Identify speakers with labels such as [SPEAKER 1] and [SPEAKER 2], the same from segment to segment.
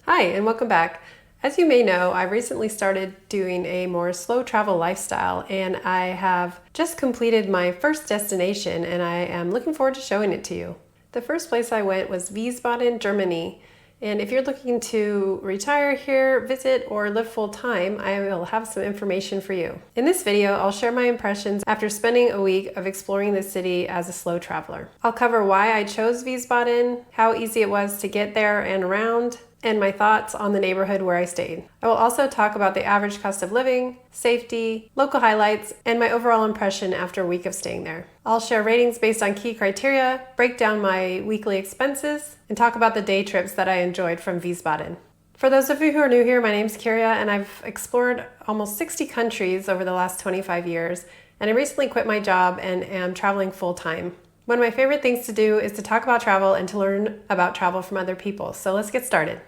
[SPEAKER 1] Hi, and welcome back. As you may know, I recently started doing a more slow travel lifestyle, and I have just completed my first destination, and I am looking forward to showing it to you. The first place I went was Wiesbaden, Germany. And if you're looking to retire here, visit, or live full time, I will have some information for you. In this video, I'll share my impressions after spending a week of exploring the city as a slow traveler. I'll cover why I chose Wiesbaden, how easy it was to get there and around, and my thoughts on the neighborhood where I stayed. I will also talk about the average cost of living, safety, local highlights, and my overall impression after a week of staying there. I'll share ratings based on key criteria, break down my weekly expenses, and talk about the day trips that I enjoyed from Wiesbaden. For those of you who are new here, my name's Kyria, and I've explored almost 60 countries over the last 25 years, and I recently quit my job and am traveling full-time. One of my favorite things to do is to talk about travel and to learn about travel from other people, so let's get started.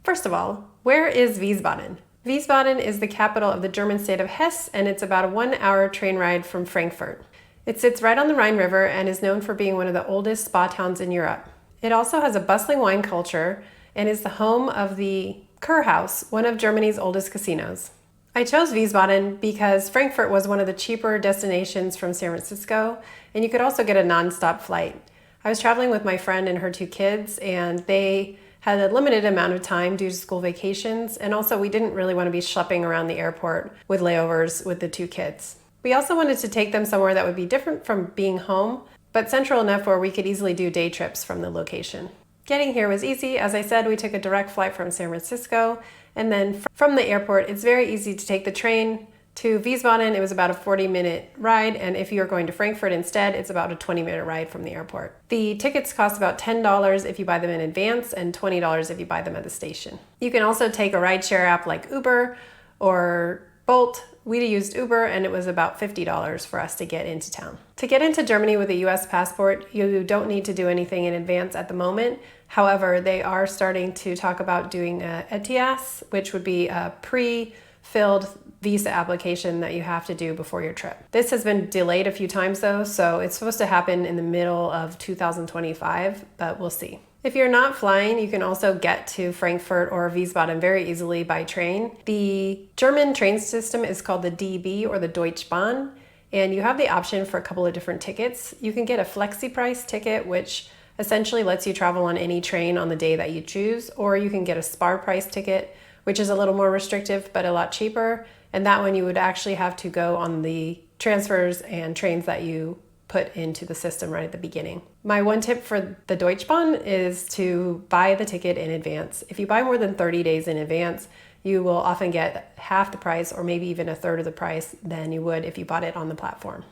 [SPEAKER 1] First of all, where is Wiesbaden? Wiesbaden is the capital of the German state of Hesse, and it's about a 1-hour train ride from Frankfurt. It sits right on the Rhine River and is known for being one of the oldest spa towns in Europe. It also has a bustling wine culture and is the home of the Kurhaus, one of Germany's oldest casinos. I chose Wiesbaden because Frankfurt was one of the cheaper destinations from San Francisco, and you could also get a non-stop flight. I was traveling with my friend and her 2 kids, and they had a limited amount of time due to school vacations, and also we didn't really want to be schlepping around the airport with layovers with the 2 kids. We also wanted to take them somewhere that would be different from being home, but central enough where we could easily do day trips from the location. Getting here was easy. As I said, we took a direct flight from San Francisco, and then from the airport, it's very easy to take the train to Wiesbaden. It was about a 40-minute ride, and if you're going to Frankfurt instead, it's about a 20-minute ride from the airport. The tickets cost about $10 if you buy them in advance and $20 if you buy them at the station. You can also take a rideshare app like Uber or Bolt. We used Uber, and it was about $50 for us to get into town. To get into Germany with a US passport, you don't need to do anything in advance at the moment. However, they are starting to talk about doing a ETIAS, which would be a pre-filled visa application that you have to do before your trip. This has been delayed a few times though, so it's supposed to happen in the middle of 2025, but we'll see. If you're not flying, you can also get to Frankfurt or Wiesbaden very easily by train. The German train system is called the DB or the Deutsche Bahn, and you have the option for a couple of different tickets. You can get a flexi price ticket, which essentially lets you travel on any train on the day that you choose, or you can get a spar price ticket, which is a little more restrictive but a lot cheaper. And that one you would actually have to go on the transfers and trains that you put into the system right at the beginning. My one tip for the Deutsche Bahn is to buy the ticket in advance. If you buy more than 30 days in advance, you will often get half the price or maybe even a third of the price than you would if you bought it on the platform.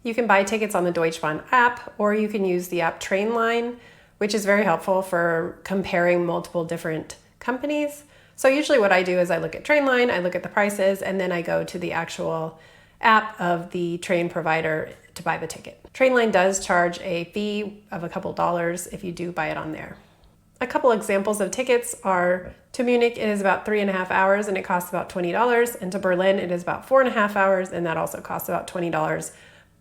[SPEAKER 1] You can buy tickets on the Deutsche Bahn app, or you can use the app Trainline, which is very helpful for comparing multiple different companies. So usually what I do is I look at Trainline, I look at the prices, and then I go to the actual app of the train provider to buy the ticket. Trainline does charge a fee of a couple dollars if you do buy it on there. A couple examples of tickets are to Munich, it is about 3.5 hours and it costs about $20, and to Berlin it is about 4.5 hours and that also costs about $20.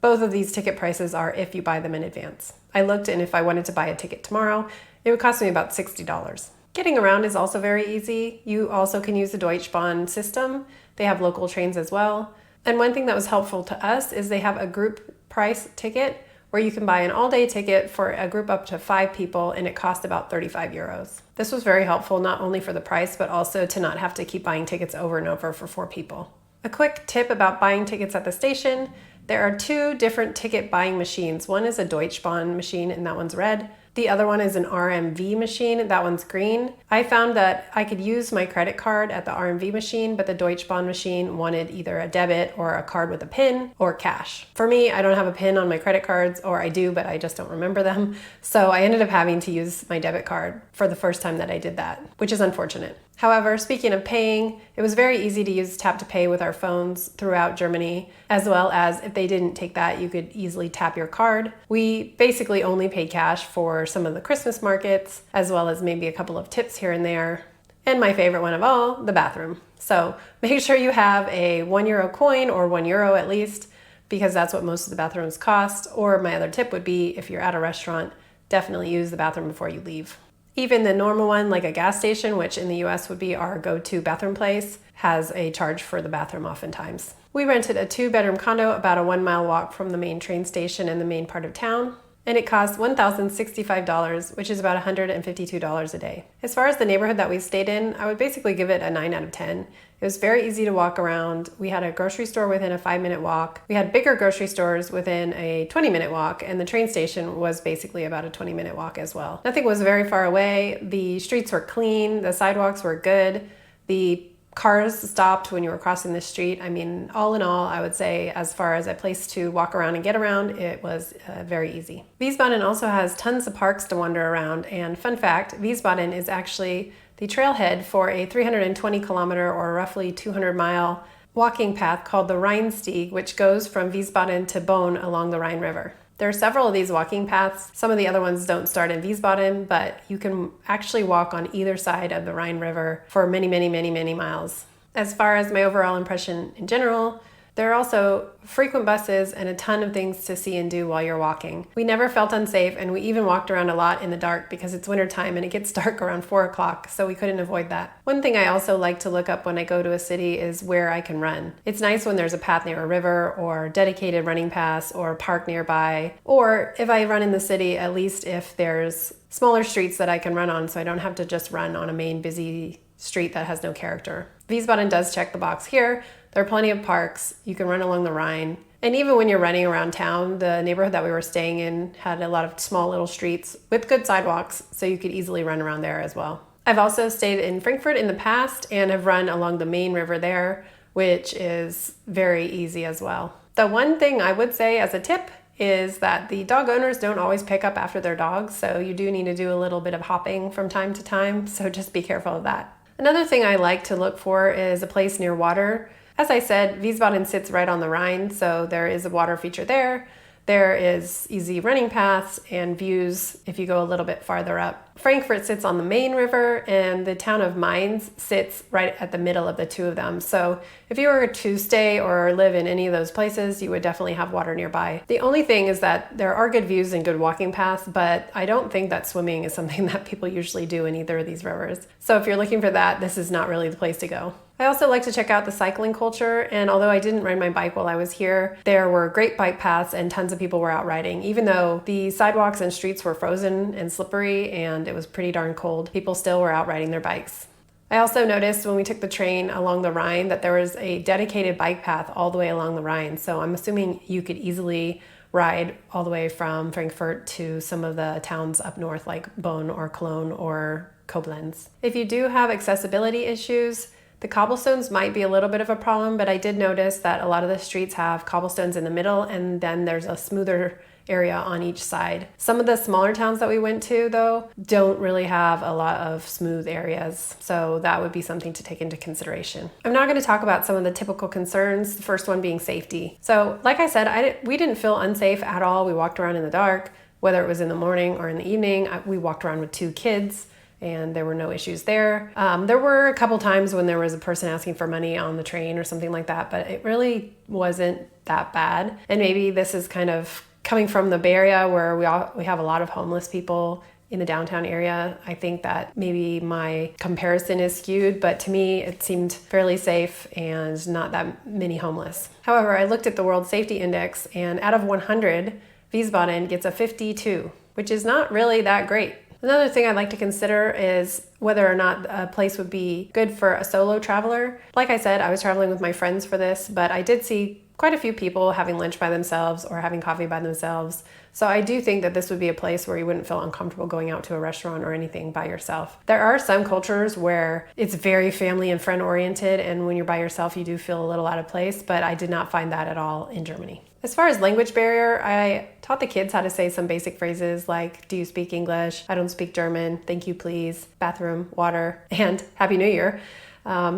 [SPEAKER 1] Both of these ticket prices are if you buy them in advance. I looked, and if I wanted to buy a ticket tomorrow, it would cost me about $60. Getting around is also very easy. You also can use the Deutsche Bahn system. They have local trains as well. And one thing that was helpful to us is they have a group price ticket where you can buy an all-day ticket for a group up to 5 people, and it cost about 35 euros. This was very helpful, not only for the price, but also to not have to keep buying tickets over and over for 4 people. A quick tip about buying tickets at the station: there are 2 different ticket buying machines. One is a Deutsche Bahn machine, and that one's red. The other one is an RMV machine, that one's green. I found that I could use my credit card at the RMV machine, but the Deutsche Bahn machine wanted either a debit or a card with a PIN or cash. For me, I don't have a PIN on my credit cards, or I do, but I just don't remember them. So I ended up having to use my debit card for the first time that I did that, which is unfortunate. However, speaking of paying, it was very easy to use tap to pay with our phones throughout Germany, as well as if they didn't take that, you could easily tap your card. We basically only paid cash for some of the Christmas markets, as well as maybe a couple of tips here and there. And my favorite one of all, the bathroom. So make sure you have a €1 coin, or €1 at least, because that's what most of the bathrooms cost. Or my other tip would be, if you're at a restaurant, definitely use the bathroom before you leave. Even the normal one, like a gas station, which in the US would be our go-to bathroom place, has a charge for the bathroom oftentimes. We rented a 2-bedroom condo about a 1-mile walk from the main train station in the main part of town, and it cost $1,065, which is about $152 a day. As far as the neighborhood that we stayed in, I would basically give it a 9 out of 10. It was very easy to walk around. We had a grocery store within a 5-minute walk. We had bigger grocery stores within a 20-minute walk, and the train station was basically about a 20-minute walk as well. Nothing was very far away. The streets were clean. The sidewalks were good. The cars stopped when you were crossing the street. I mean, all in all, I would say as far as a place to walk around and get around, it was very easy. Wiesbaden also has tons of parks to wander around, and fun fact, Wiesbaden is actually the trailhead for a 320 kilometer or roughly 200 mile walking path called the Rheinstieg, which goes from Wiesbaden to Bonn along the Rhine River. There are several of these walking paths. Some of the other ones don't start in Wiesbaden, but you can actually walk on either side of the Rhine River for many, many, many, many miles. As far as my overall impression in general, there are also frequent buses and a ton of things to see and do while you're walking. We never felt unsafe, and we even walked around a lot in the dark because it's wintertime and it gets dark around 4 o'clock, so we couldn't avoid that. One thing I also like to look up when I go to a city is where I can run. It's nice when there's a path near a river or dedicated running paths or a park nearby, or if I run in the city, at least if there's smaller streets that I can run on so I don't have to just run on a main busy street that has no character. Wiesbaden does check the box here. There are plenty of parks. You can run along the Rhine. And even when you're running around town, the neighborhood that we were staying in had a lot of small little streets with good sidewalks, so you could easily run around there as well. I've also stayed in Frankfurt in the past and have run along the main river there, which is very easy as well. The one thing I would say as a tip is that the dog owners don't always pick up after their dogs, so you do need to do a little bit of hopping from time to time, so just be careful of that. Another thing I like to look for is a place near water. As I said, Wiesbaden sits right on the Rhine, so there is a water feature there. There is easy running paths and views if you go a little bit farther up. Frankfurt sits on the main river, and the town of Mainz sits right at the middle of the two of them. So if you were to stay or live in any of those places, you would definitely have water nearby. The only thing is that there are good views and good walking paths, but I don't think that swimming is something that people usually do in either of these rivers. So if you're looking for that, this is not really the place to go. I also like to check out the cycling culture, and although I didn't ride my bike while I was here, there were great bike paths and tons of people were out riding. Even though the sidewalks and streets were frozen and slippery and it was pretty darn cold, people still were out riding their bikes. I also noticed when we took the train along the Rhine that there was a dedicated bike path all the way along the Rhine, so I'm assuming you could easily ride all the way from Frankfurt to some of the towns up north like Bonn or Cologne or Koblenz. If you do have accessibility issues, the cobblestones might be a little bit of a problem, but I did notice that a lot of the streets have cobblestones in the middle and then there's a smoother area on each side. Some of the smaller towns that we went to, though, don't really have a lot of smooth areas, so that would be something to take into consideration. I'm now going to talk about some of the typical concerns, the first one being safety. So, like I said, we didn't feel unsafe at all. We walked around in the dark, whether it was in the morning or in the evening. We walked around with 2 kids. And there were no issues there. There were a couple times when there was a person asking for money on the train or something like that, but it really wasn't that bad. And maybe this is kind of coming from the Bay Area where we have a lot of homeless people in the downtown area. I think that maybe my comparison is skewed, but to me it seemed fairly safe and not that many homeless. However, I looked at the World Safety Index, and out of 100, Wiesbaden gets a 52, which is not really that great. Another thing I'd like to consider is whether or not a place would be good for a solo traveler. Like I said, I was traveling with my friends for this, but I did see quite a few people having lunch by themselves or having coffee by themselves. So I do think that this would be a place where you wouldn't feel uncomfortable going out to a restaurant or anything by yourself. There are some cultures where it's very family and friend oriented, and when you're by yourself, you do feel a little out of place, but I did not find that at all in Germany. As far as language barrier, I taught the kids how to say some basic phrases like, do you speak English? I don't speak German. Thank you, please. Bathroom, water, and Happy New Year.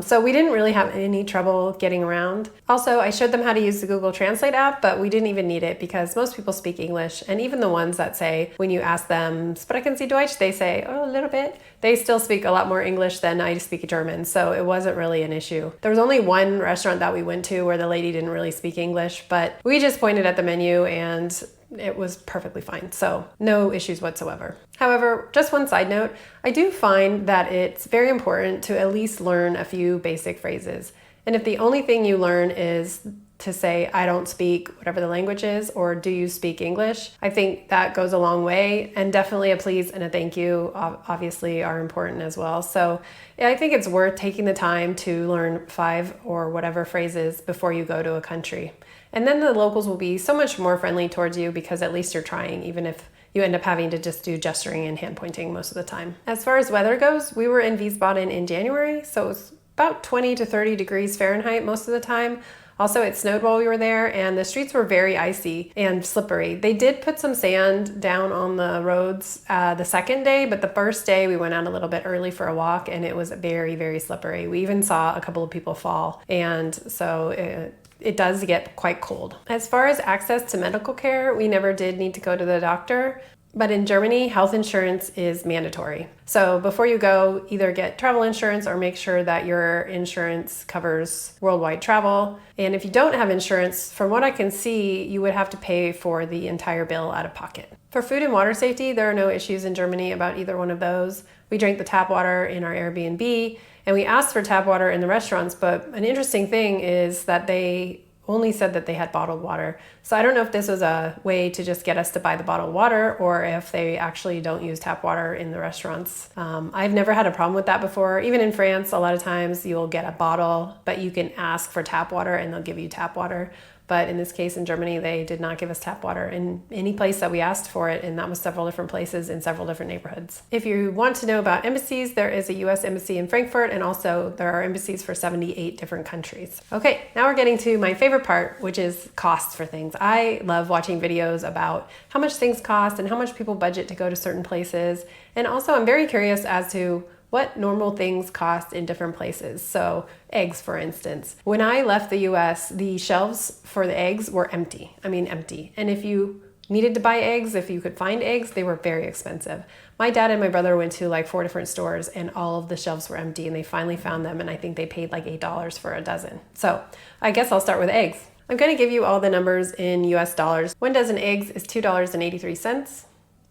[SPEAKER 1] So we didn't really have any trouble getting around. Also, I showed them how to use the Google Translate app, but we didn't even need it because most people speak English. And even the ones that say, when you ask them, sprechen Sie Deutsch? They say, oh, a little bit. They still speak a lot more English than I speak German, so it wasn't really an issue. There was only one restaurant that we went to where the lady didn't really speak English, but we just pointed at the menu and it was perfectly fine. So no issues whatsoever. However, just one side note, I do find that it's very important to at least learn a few basic phrases. And if the only thing you learn is to say, I don't speak whatever the language is, or do you speak English? I think that goes a long way, and definitely a please and a thank you obviously are important as well. So yeah, I think it's worth taking the time to learn 5 or whatever phrases before you go to a country. And then the locals will be so much more friendly towards you because at least you're trying, even if you end up having to just do gesturing and hand pointing most of the time. As far as weather goes, we were in Wiesbaden in January, so it was about 20 to 30 degrees Fahrenheit most of the time. Also, it snowed while we were there, and the streets were very icy and slippery. They did put some sand down on the roads the second day, but the first day we went out a little bit early for a walk, and it was very, very slippery. We even saw a couple of people fall, and so it does get quite cold. As far as access to medical care, we never did need to go to the doctor. But in Germany, health insurance is mandatory. So before you go, either get travel insurance or make sure that your insurance covers worldwide travel. And if you don't have insurance, from what I can see, you would have to pay for the entire bill out of pocket. For food and water safety, there are no issues in Germany about either one of those. We drank the tap water in our Airbnb, and we asked for tap water in the restaurants, but an interesting thing is that they only said that they had bottled water. So I don't know if this was a way to just get us to buy the bottled water or if they actually don't use tap water in the restaurants. I've never had a problem with that before. Even in France, a lot of times you'll get a bottle, but you can ask for tap water and they'll give you tap water. But in this case, in Germany, they did not give us tap water in any place that we asked for it, and that was several different places in several different neighborhoods. If you want to know about embassies, there is a US embassy in Frankfurt, and also there are embassies for 78 different countries. Okay, now we're getting to my favorite part, which is costs for things. I love watching videos about how much things cost and how much people budget to go to certain places. And also I'm very curious as to what normal things cost in different places. So eggs, for instance. When I left the US, the shelves for the eggs were empty. I mean, empty. And if you needed to buy eggs, if you could find eggs, they were very expensive. My dad and my brother went to like 4 different stores and all of the shelves were empty, and they finally found them, and I think they paid like $8 for a dozen. So I guess I'll start with eggs. I'm gonna give you all the numbers in US dollars. 1 dozen eggs is $2.83.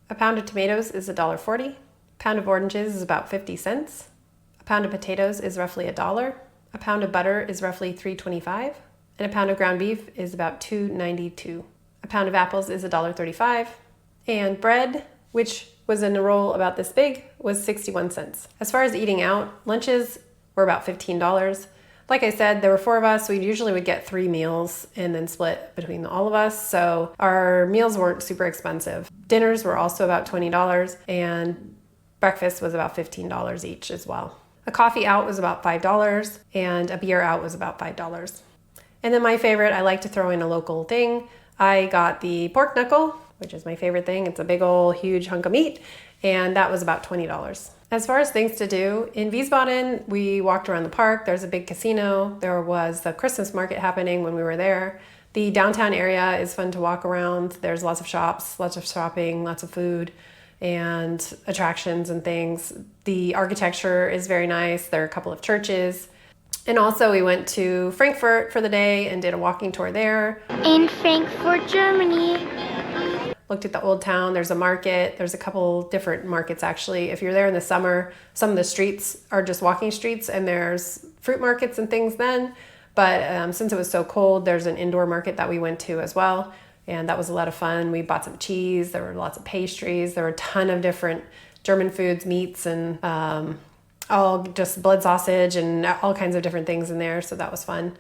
[SPEAKER 1] A pound of tomatoes is $1.40. Pound of oranges is about 50 cents. A pound of potatoes is roughly $1. A pound of butter is roughly $3.25. And a pound of ground beef is about $2.92. A pound of apples is $1.35. And bread, which was in a roll about this big, was 61 cents. As far as eating out, lunches were about $15. Like I said, there were 4 of us. We usually would get 3 meals and then split between all of us. So our meals weren't super expensive. Dinners were also about $20, and breakfast was about $15 each as well. A coffee out was about $5, and a beer out was about $5. And then my favorite, I like to throw in a local thing. I got the pork knuckle, which is my favorite thing. It's a big old huge hunk of meat, and that was about $20. As far as things to do, in Wiesbaden, we walked around the park. There's a big casino. There was the Christmas market happening when we were there. The downtown area is fun to walk around. There's lots of shops, lots of shopping, lots of food, and attractions and things. The architecture is very nice. There are a couple of churches. And also we went to Frankfurt for the day and did a walking tour there.
[SPEAKER 2] In Frankfurt, Germany.
[SPEAKER 1] Looked at the old town. There's a market. There's a couple different markets actually. If you're there in the summer, some of the streets are just walking streets, and there's fruit markets and things then. But since it was so cold, there's an indoor market that we went to as well. And that was a lot of fun. We bought some cheese. There were lots of pastries. There were a ton of different German foods, meats, and all just blood sausage and all kinds of different things in there. So that was fun.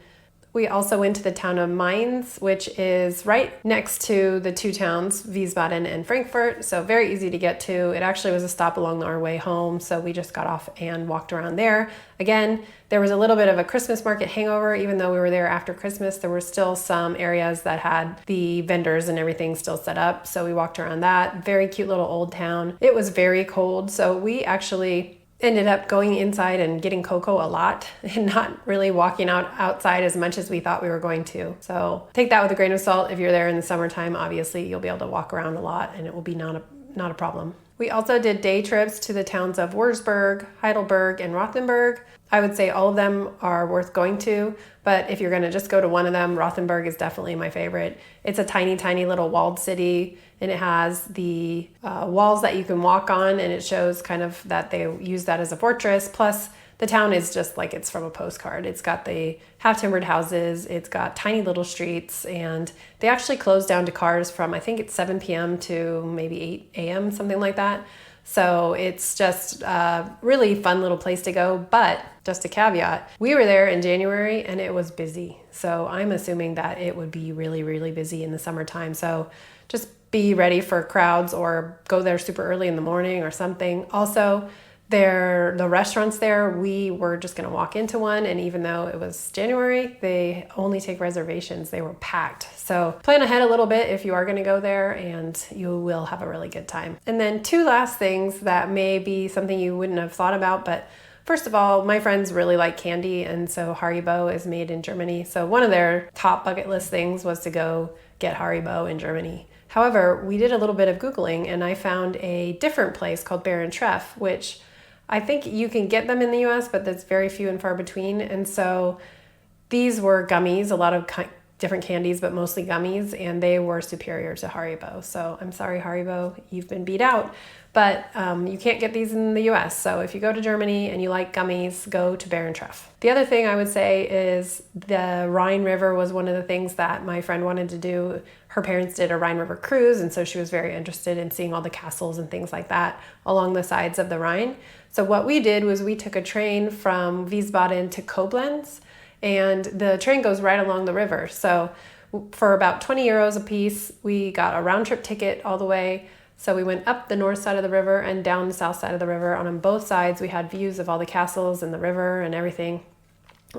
[SPEAKER 1] We also went to the town of Mainz, which is right next to the 2 towns, Wiesbaden and Frankfurt. So very easy to get to. It actually was a stop along our way home. So we just got off and walked around there. Again, there was a little bit of a Christmas market hangover. Even though we were there after Christmas, there were still some areas that had the vendors and everything still set up. So we walked around that. Very cute little old town. It was very cold. So we actually ended up going inside and getting cocoa a lot and not really walking outside as much as we thought we were going to. So take that with a grain of salt. If you're there in the summertime, obviously you'll be able to walk around a lot and it will be not a problem. We also did day trips to the towns of Würzburg, Heidelberg, and Rothenburg. I would say all of them are worth going to, but if you're going to just go to one of them, Rothenburg is definitely my favorite. It's a tiny, tiny little walled city, and it has the walls that you can walk on, and it shows kind of that they use that as a fortress. Plus, the town is just like it's from a postcard. It's got the half-timbered houses, it's got tiny little streets, and they actually close down to cars from, I think it's 7 p.m. to maybe 8 a.m., something like that. So it's just a really fun little place to go. But just a caveat, we were there in January and it was busy. So I'm assuming that it would be really, really busy in the summertime. So just be ready for crowds or go there super early in the morning or something. Also, the restaurants there, we were just going to walk into one, and even though it was January, they only take reservations. They were packed. So plan ahead a little bit if you are going to go there, and you will have a really good time. And then two last things that may be something you wouldn't have thought about, but first of all, my friends really like candy, and so Haribo is made in Germany. So one of their top bucket list things was to go get Haribo in Germany. However, we did a little bit of Googling, and I found a different place called Baron Treff, which I think you can get them in the US, but that's very few and far between. And so these were gummies, a lot of different candies, but mostly gummies, and they were superior to Haribo. So I'm sorry, Haribo, you've been beat out. But you can't get these in the US. So if you go to Germany and you like gummies, go to Baron Treff. The other thing I would say is the Rhine River was one of the things that my friend wanted to do. Her parents did a Rhine River cruise, and so she was very interested in seeing all the castles and things like that along the sides of the Rhine. So what we did was we took a train from Wiesbaden to Koblenz, and the train goes right along the river. So for about 20 euros a piece, we got a round trip ticket all the way. So we went up the north side of the river and down the south side of the river. And on both sides, we had views of all the castles and the river and everything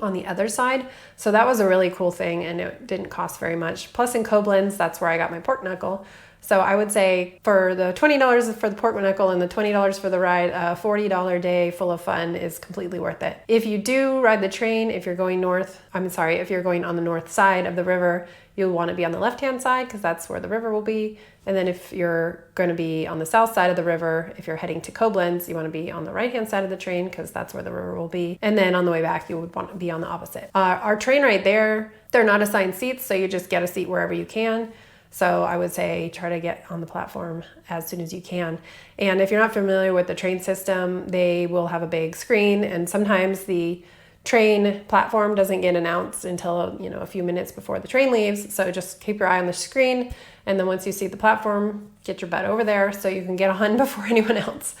[SPEAKER 1] on the other side. So that was a really cool thing, and it didn't cost very much. Plus in Koblenz, that's where I got my pork knuckle. So I would say for the $20 for the pork knuckle and the $20 for the ride, a $40 day full of fun is completely worth it. If you do ride the train, if you're going if you're going on the north side of the river, you'll want to be on the left-hand side because that's where the river will be. And then if you're going to be on the south side of the river, if you're heading to Koblenz, you want to be on the right-hand side of the train because that's where the river will be. And then on the way back, you would want to be on the opposite. Our train right there, they're not assigned seats, so you just get a seat wherever you can. So I would say try to get on the platform as soon as you can. And if you're not familiar with the train system, they will have a big screen, and sometimes the train platform doesn't get announced until a few minutes before the train leaves. So just keep your eye on the screen, and then once you see the platform, get your butt over there so you can get on before anyone else.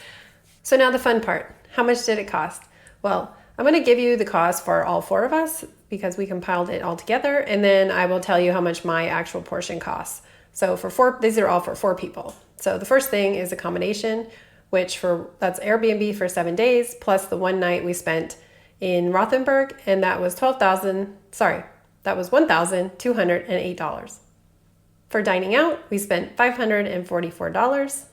[SPEAKER 1] So now the fun part. How much did it cost? Well, I'm going to give you the cost for all four of us because we compiled it all together, and then I will tell you how much my actual portion costs. So these are all for 4 people. So the first thing is accommodation, that's Airbnb for 7 days, plus the one night we spent in Rothenburg, and that was $1,208. For dining out, we spent $544,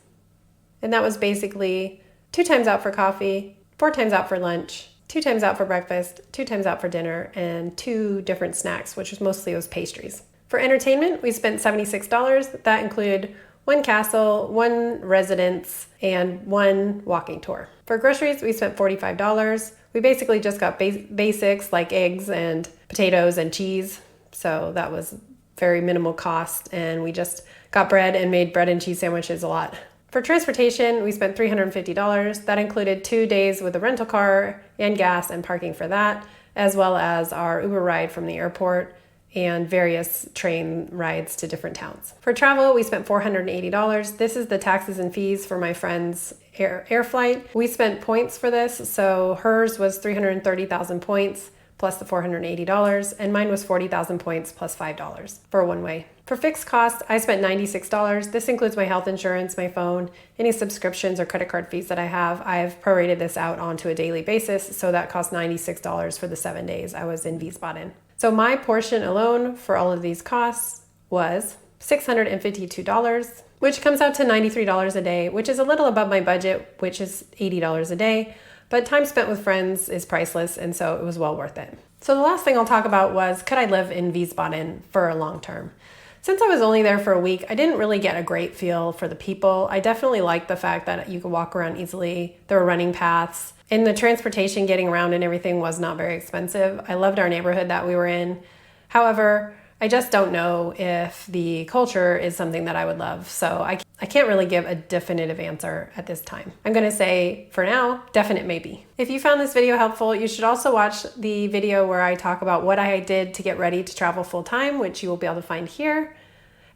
[SPEAKER 1] and that was basically 2 times out for coffee, 4 times out for lunch, 2 times out for breakfast, 2 times out for dinner, and 2 different snacks, which was mostly pastries. For entertainment, we spent $76. That included 1 castle, 1 residence, and 1 walking tour. For groceries, we spent $45. We basically just got basics like eggs and potatoes and cheese. So that was very minimal cost, and we just got bread and made bread and cheese sandwiches a lot. For transportation, we spent $350. That included 2 days with a rental car and gas and parking for that, as well as our Uber ride from the airport and various train rides to different towns. For travel, we spent $480. This is the taxes and fees for my friend's air flight. We spent points for this, so hers was 330,000 points plus the $480, and mine was 40,000 points plus $5 for one way. For fixed costs, I spent $96. This includes my health insurance, my phone, any subscriptions or credit card fees that I have. I've prorated this out onto a daily basis, so that cost $96 for the 7 days I was in Wiesbaden. So my portion alone for all of these costs was $652, which comes out to $93 a day, which is a little above my budget, which is $80 a day. But time spent with friends is priceless, and so it was well worth it. So the last thing I'll talk about was, could I live in Wiesbaden for a long term? Since I was only there for a week, I didn't really get a great feel for the people. I definitely liked the fact that you could walk around easily. There were running paths. And the transportation getting around and everything was not very expensive. I loved our neighborhood that we were in. However, I just don't know if the culture is something that I would love. So I can't really give a definitive answer at this time. I'm gonna say, for now, definite maybe. If you found this video helpful, you should also watch the video where I talk about what I did to get ready to travel full time, which you will be able to find here.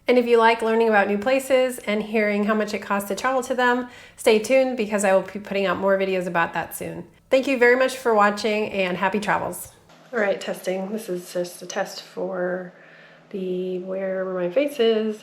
[SPEAKER 1] And if you like learning about new places and hearing how much it costs to travel to them, stay tuned because I will be putting out more videos about that soon. Thank you very much for watching and happy travels. All right, testing. This is just a test for where my face is